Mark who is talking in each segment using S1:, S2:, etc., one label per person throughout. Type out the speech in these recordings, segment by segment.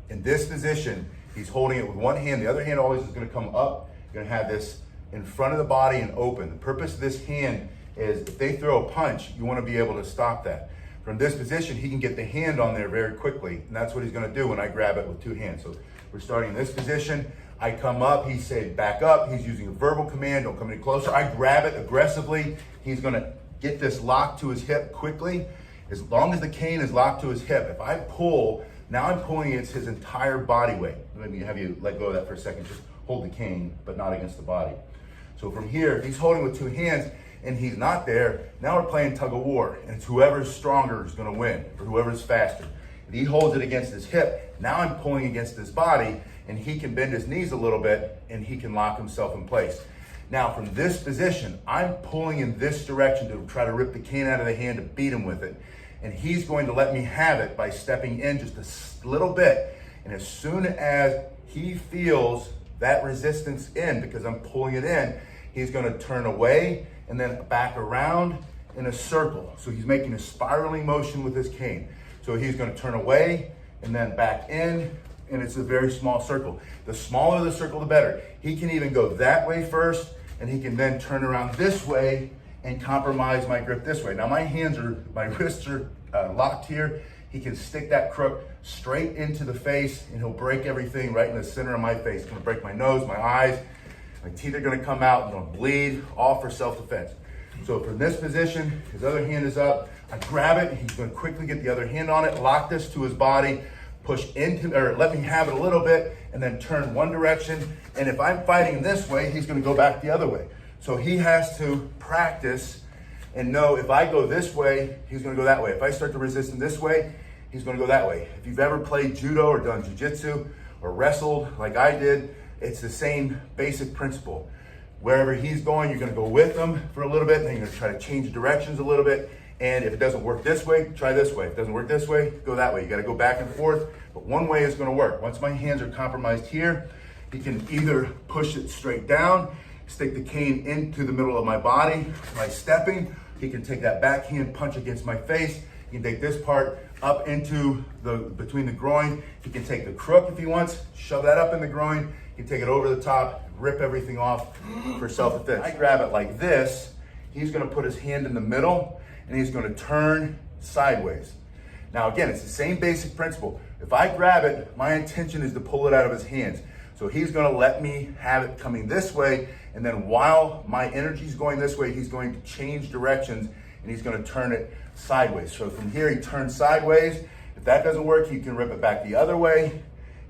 S1: In this position, he's holding it with one hand. The other hand always is going to come up. You're going to have this in front of the body and open. The purpose of this hand is if they throw a punch, you want to be able to stop that. From this position, he can get the hand on there very quickly, and that's what he's going to do when I grab it with two hands. So we're starting in this position. I come up, he said back up. He's using a verbal command, don't come any closer. I grab it aggressively. He's going to get this locked to his hip quickly. As long as the cane is locked to his hip, if I pull, now I'm pulling against his entire body weight. Let me have you let go of that for a second. Just hold the cane, but not against the body. So from here, if he's holding with two hands and he's not there, now we're playing tug of war, and it's whoever's stronger is going to win, or whoever's faster. If he holds it against his hip, now I'm pulling against his body, and he can bend his knees a little bit, and he can lock himself in place. Now from this position, I'm pulling in this direction to try to rip the cane out of the hand to beat him with it. And he's going to let me have it by stepping in just a little bit. And as soon as he feels that resistance in, because I'm pulling it in, he's going to turn away and then back around in a circle. So he's making a spiraling motion with his cane. So he's going to turn away and then back in, and it's a very small circle. The smaller the circle, the better. He can even go that way first, and he can then turn around this way and compromise my grip this way. Now my wrists are locked here. He can stick that crook straight into the face, and he'll break everything right in the center of my face. He's gonna break my nose, my eyes. My teeth are gonna come out, I'm gonna bleed, all for self-defense. So from this position, his other hand is up. I grab it, he's gonna quickly get the other hand on it, lock this to his body, push into, or let me have it a little bit, and then turn one direction. And if I'm fighting this way, he's gonna go back the other way. So he has to practice and know if I go this way, he's gonna go that way. If I start to resist him this way, he's gonna go that way. If you've ever played judo or done jiu-jitsu or wrestled like I did, it's the same basic principle. Wherever he's going, you're gonna go with him for a little bit, and then you're gonna try to change directions a little bit. And if it doesn't work this way, try this way. If it doesn't work this way, go that way. You gotta go back and forth, but one way is gonna work. Once my hands are compromised here, he can either push it straight down, stick the cane into the middle of my body by stepping. He can take that backhand punch against my face. He can take this part up into between the groin. He can take the crook if he wants, shove that up in the groin. He can take it over the top, rip everything off for self-defense. I grab it like this. He's gonna put his hand in the middle, and he's gonna turn sideways. Now again, it's the same basic principle. If I grab it, my intention is to pull it out of his hands. So he's gonna let me have it coming this way, and then while my energy's going this way, he's going to change directions, and he's gonna turn it sideways. So from here, he turns sideways. If that doesn't work, he can rip it back the other way.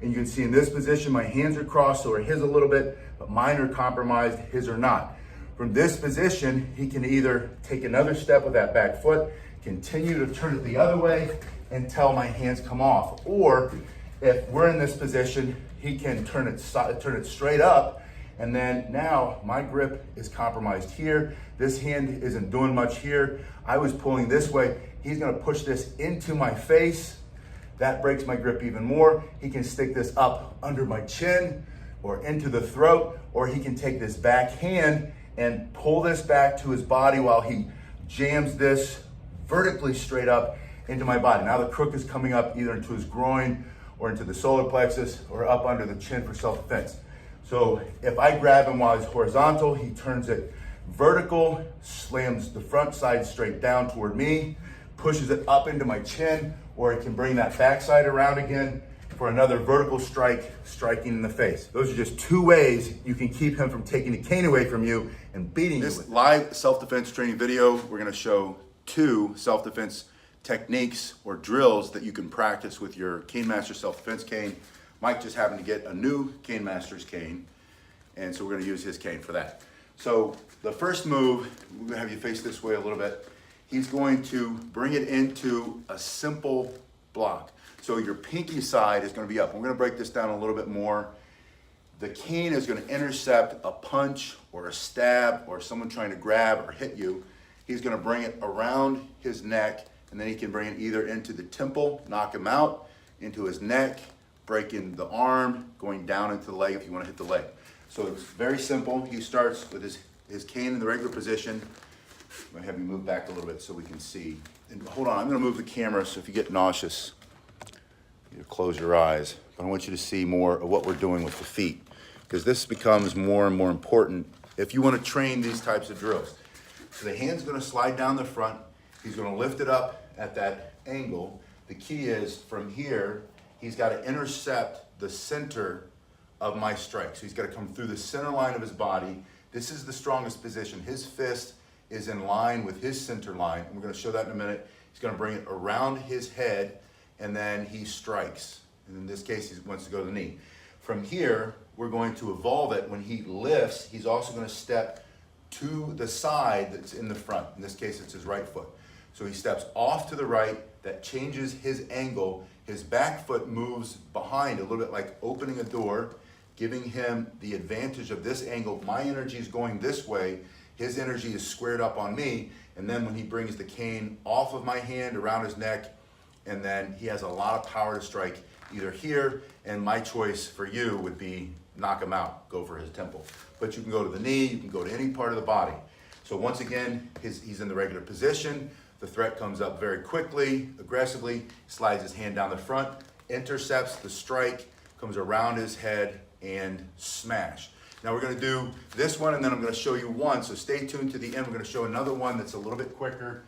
S1: And you can see in this position, my hands are crossed, so are his a little bit, but mine are compromised, his are not. From this position, he can either take another step with that back foot, continue to turn it the other way until my hands come off. Or if we're in this position, he can turn it straight up, and then now my grip is compromised here. This hand isn't doing much here. I was pulling this way. He's gonna push this into my face. That breaks my grip even more. He can stick this up under my chin or into the throat, or he can take this back hand and pull this back to his body while he jams this vertically straight up into my body. Now the crook is coming up either into his groin or into the solar plexus or up under the chin for self-defense. So if I grab him while he's horizontal, he turns it vertical, slams the front side straight down toward me, pushes it up into my chin, or he can bring that backside around again for another vertical strike, striking in the face. Those are just two ways you can keep him from taking the cane away from you and beating you. This live self-defense training video, we're gonna show 2 self-defense techniques or drills that you can practice with your Cane Master self-defense cane. Mike just happened to get a new Cane Master's cane, and so we're gonna use his cane for that. So the first move, we're gonna have you face this way a little bit. He's going to bring it into a simple block. So your pinky side is gonna be up. We're gonna break this down a little bit more. The cane is gonna intercept a punch or a stab or someone trying to grab or hit you. He's gonna bring it around his neck, and then he can bring it either into the temple, knock him out, into his neck, breaking the arm, going down into the leg if you wanna hit the leg. So it's very simple. He starts with his cane in the regular position. I'm gonna have you move back a little bit so we can see. And hold on, I'm gonna move the camera so if you get nauseous, you close your eyes. but I want you to see more of what we're doing with the feet, because this becomes more and more important if you want to train these types of drills. So the hand's going to slide down the front. He's going to lift it up at that angle. The key is from here, he's got to intercept the center of my strike. So he's got to come through the center line of his body. This is the strongest position. His fist is in line with his center line. And we're going to show that in a minute. He's going to bring it around his head, and then he strikes. And in this case, he wants to go to the knee. From here, we're going to evolve it. When he lifts, he's also going to step to the side that's in the front. In this case, it's his right foot. So he steps off to the right. That changes his angle. His back foot moves behind a little bit like opening a door, giving him the advantage of this angle. My energy is going this way. His energy is squared up on me. And then when he brings the cane off of my hand around his neck, and then he has a lot of power to strike either here, and my choice for you would be knock him out, go for his temple. But you can go to the knee, you can go to any part of the body. So once again, he's in the regular position. The threat comes up very quickly, aggressively, slides his hand down the front, intercepts the strike, comes around his head, and smash. Now we're going to do this one, and then I'm going to show you one, so stay tuned to the end. We're going to show another one that's a little bit quicker,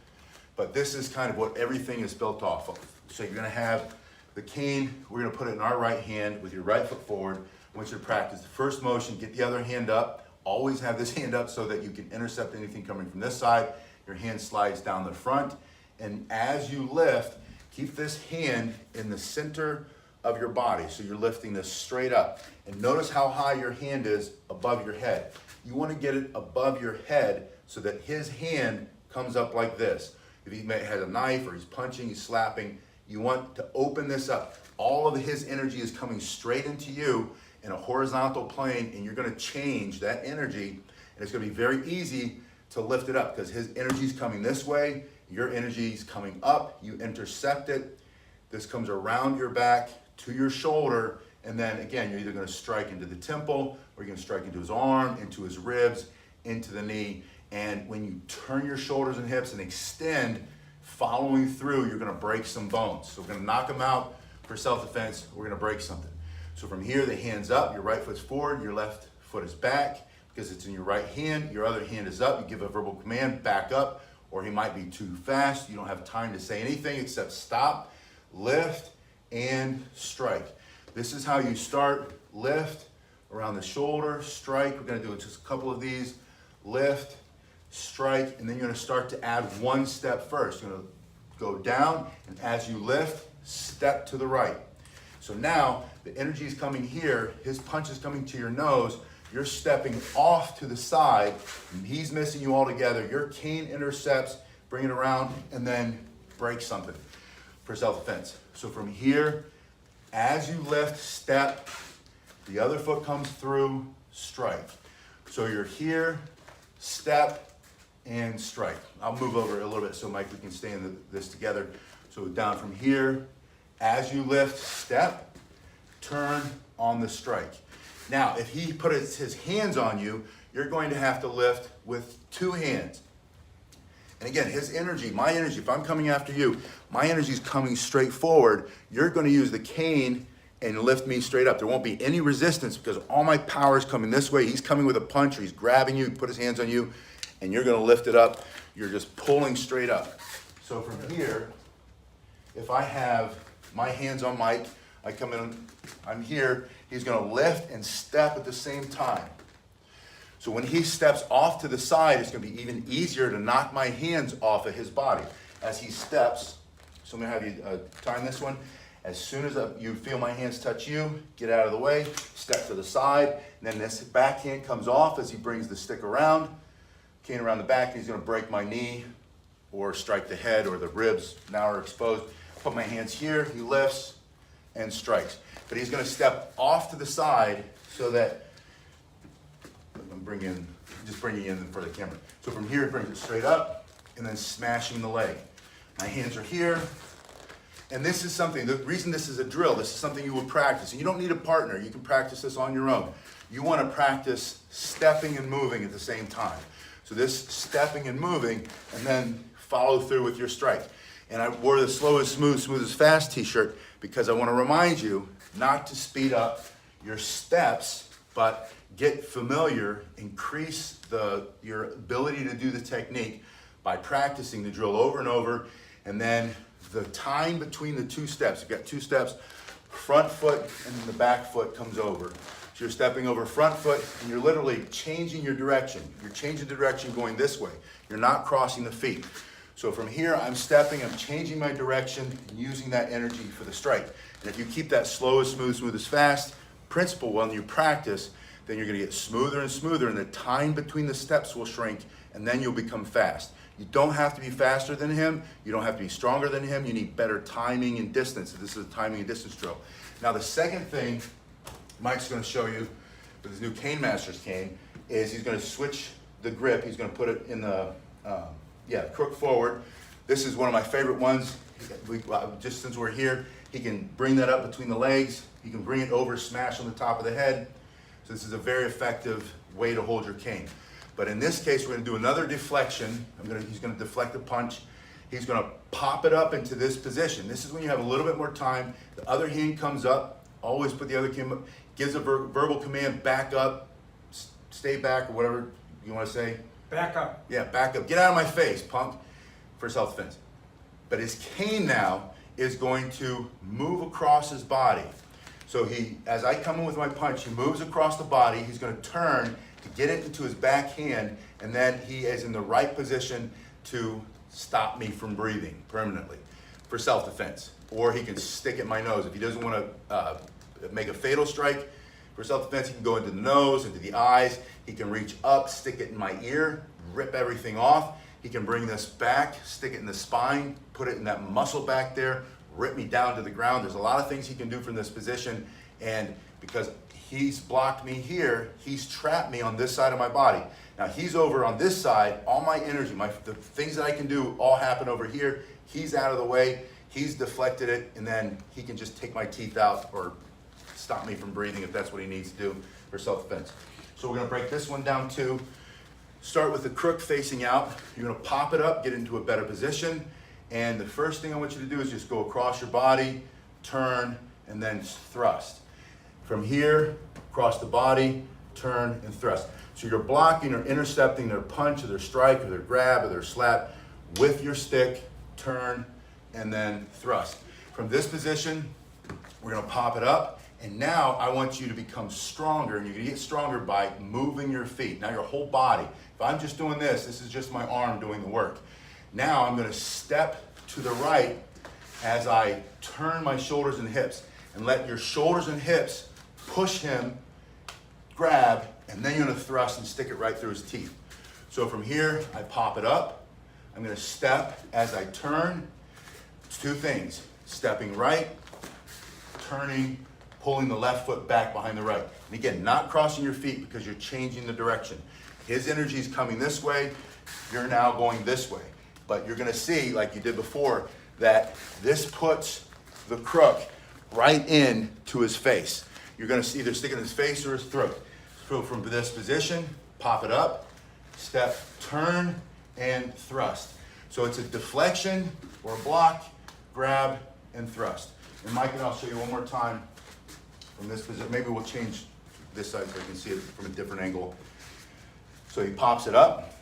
S1: but this is kind of what everything is built off of. So you're going to have the cane, we're going to put it in our right hand with your right foot forward. I want you to practice the first motion, get the other hand up, always have this hand up so that you can intercept anything coming from this side. Your hand slides down the front, and as you lift, keep this hand in the center of your body. So you're lifting this straight up. And notice how high your hand is above your head. You want to get it above your head so that his hand comes up like this. If he has a knife or he's punching, he's slapping, you want to open this up. All of his energy is coming straight into you in a horizontal plane, and you're going to change that energy, and it's going to be very easy to lift it up because his energy is coming this way, your energy is coming up, you intercept it. This comes around your back to your shoulder, and then again, you're either going to strike into the temple, or you're going to strike into his arm, into his ribs, into the knee. And when you turn your shoulders and hips and extend, following through, you're going to break some bones. So we're going to knock them out for self-defense. We're going to break something. So from here, the hand's up, your right foot's forward, your left foot is back. Because it's in your right hand, your other hand is up. You give a verbal command, back up, or he might be too fast. You don't have time to say anything except stop, lift, and strike. This is how you start. Lift, around the shoulder, strike. We're going to do just a couple of these. Lift, strike, and then you're going to start to add one step first. You're going to go down, and as you lift, step to the right. So now the energy is coming here. His punch is coming to your nose. You're stepping off to the side, and he's missing you altogether. Your cane intercepts, bring it around, and then break something for self-defense. So from here, as you lift, step, the other foot comes through, strike. So you're here, step, and strike. I'll move over a little bit so Mike, we can stay in this together. So down from here, as you lift, step, turn on the strike. Now, if he puts his hands on you, you're going to have to lift with two hands. And again, his energy, my energy, if I'm coming after you, my energy is coming straight forward. You're going to use the cane and lift me straight up. There won't be any resistance because all my power is coming this way. He's coming with a punch, or he's grabbing you, put his hands on you, and you're going to lift it up. You're just pulling straight up. So from here, if I have my hands on Mike, I come in, I'm here, he's going to lift and step at the same time. So when he steps off to the side, it's going to be even easier to knock my hands off of his body. As he steps, so I'm going to have you time this one. As soon as you feel my hands touch you, get out of the way, step to the side, and then this backhand comes off as he brings the stick around, cane around the back, and he's going to break my knee or strike the head, or the ribs now are exposed. Put my hands here, he lifts and strikes. But he's going to step off to the side so that, I'm just bringing in for the camera. So from here, it brings it straight up and then smashing the leg. My hands are here. And this is something, the reason this is a drill, this is something you will practice. And you don't need a partner. You can practice this on your own. You want to practice stepping and moving at the same time. So this stepping and moving, and then follow through with your strike. And I wore the slow is smooth, smooth is fast t-shirt because I want to remind you not to speed up your steps, but get familiar, increase your ability to do the technique by practicing the drill over and over. And then the time between the two steps, you've got two steps, front foot and then the back foot comes over. So you're stepping over front foot and you're literally changing your direction. You're changing the direction going this way. You're not crossing the feet. So from here, I'm stepping, I'm changing my direction and using that energy for the strike. And if you keep that slow as smooth, smooth as fast principle when you practice, then you're gonna get smoother and smoother and the time between the steps will shrink and then you'll become fast. You don't have to be faster than him. You don't have to be stronger than him. You need better timing and distance. This is a timing and distance drill. Now the second thing Mike's gonna show you with his new Cane Masters cane is he's gonna switch the grip. He's gonna put it in the, crook forward. This is one of my favorite ones. Just since we're here, he can bring that up between the legs. He can bring it over, smash on the top of the head. So this is a very effective way to hold your cane. But in this case, we're gonna do another deflection. He's gonna deflect the punch. He's gonna pop it up into this position. This is when you have a little bit more time. The other hand comes up, always put the other hand up, gives a verbal command, back up, stay back, or whatever you wanna say.
S2: Back up.
S1: Yeah, back up. Get out of my face, punk, for self-defense. But his cane now is going to move across his body. So as I come in with my punch, he moves across the body. He's gonna turn to get it into his back hand, and then he is in the right position to stop me from breathing permanently for self-defense. Or he can stick at my nose. If he doesn't wanna make a fatal strike, for self-defense, he can go into the nose, into the eyes. He can reach up, stick it in my ear, rip everything off. He can bring this back, stick it in the spine, put it in that muscle back there, rip me down to the ground. There's a lot of things he can do from this position. And because he's blocked me here, he's trapped me on this side of my body. Now he's over on this side, all my energy, the things that I can do all happen over here. He's out of the way, he's deflected it, and then he can just take my teeth out or stop me from breathing if that's what he needs to do for self-defense. So we're gonna break this one down too. Start with the crook facing out. You're gonna pop it up, get into a better position. And the first thing I want you to do is just go across your body, turn, and then thrust. From here, across the body, turn and thrust. So you're blocking or intercepting their punch or their strike or their grab or their slap with your stick, turn, and then thrust. From this position, we're gonna pop it up. And now I want you to become stronger, and you're gonna get stronger by moving your feet. Now your whole body. If I'm just doing this is just my arm doing the work. Now I'm gonna step to the right as I turn my shoulders and hips, and let your shoulders and hips push him, grab, and then you're gonna thrust and stick it right through his teeth. So from here, I pop it up. I'm gonna step as I turn. It's two things, stepping right, turning, pulling the left foot back behind the right. And again, not crossing your feet because you're changing the direction. His energy is coming this way, you're now going this way. But you're gonna see, like you did before, that this puts the crook right in to his face. You're gonna see either stick it in his face or his throat. So from this position, pop it up, step, turn, and thrust. So it's a deflection or a block, grab, and thrust. And Mike and I'll show you one more time from this position. Maybe we'll change this side so you can see it from a different angle. So he pops it up.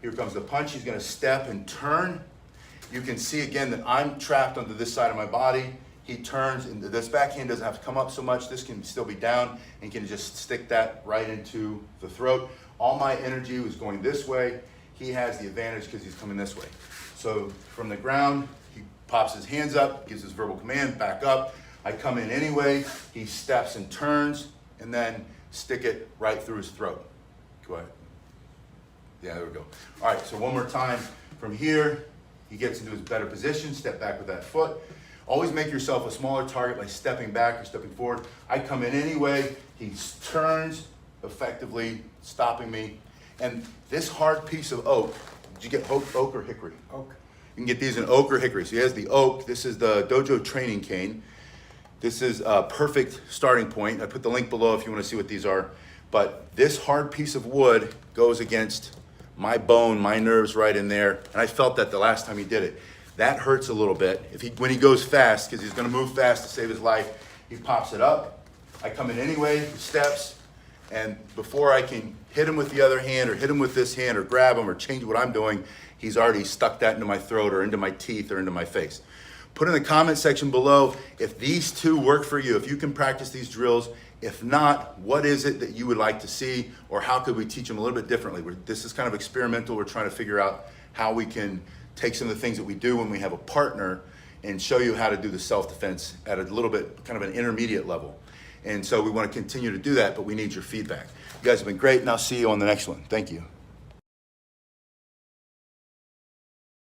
S1: Here comes the punch. He's gonna step and turn. You can see again that I'm trapped onto this side of my body. He turns, and this backhand doesn't have to come up so much. This can still be down, and can just stick that right into the throat. All my energy was going this way. He has the advantage because he's coming this way. So from the ground, he pops his hands up, gives his verbal command, back up. I come in anyway. He steps and turns, and then stick it right through his throat. Go ahead. Yeah, there we go. All right, so one more time. From here, he gets into his better position, step back with that foot. Always make yourself a smaller target by stepping back or stepping forward. I come in anyway, he turns, effectively stopping me. And this hard piece of oak, did you get oak or hickory?
S2: Oak.
S1: You can get these in oak or hickory. So he has the oak, this is the Dojo training cane. This is a perfect starting point. I put the link below if you want to see what these are. But this hard piece of wood goes against my bone, my nerves right in there. And I felt that the last time he did it. That hurts a little bit. When he goes fast, because he's going to move fast to save his life, he pops it up. I come in anyway, steps, and before I can hit him with the other hand or hit him with this hand or grab him or change what I'm doing, he's already stuck that into my throat or into my teeth or into my face. Put in the comment section below if these two work for you, if you can practice these drills. If not, what is it that you would like to see, or how could we teach them a little bit differently? This is kind of experimental. We're trying to figure out how we can take some of the things that we do when we have a partner and show you how to do the self-defense at a little bit, kind of an intermediate level. And so we want to continue to do that, but we need your feedback. You guys have been great, and I'll see you on the next one. Thank you.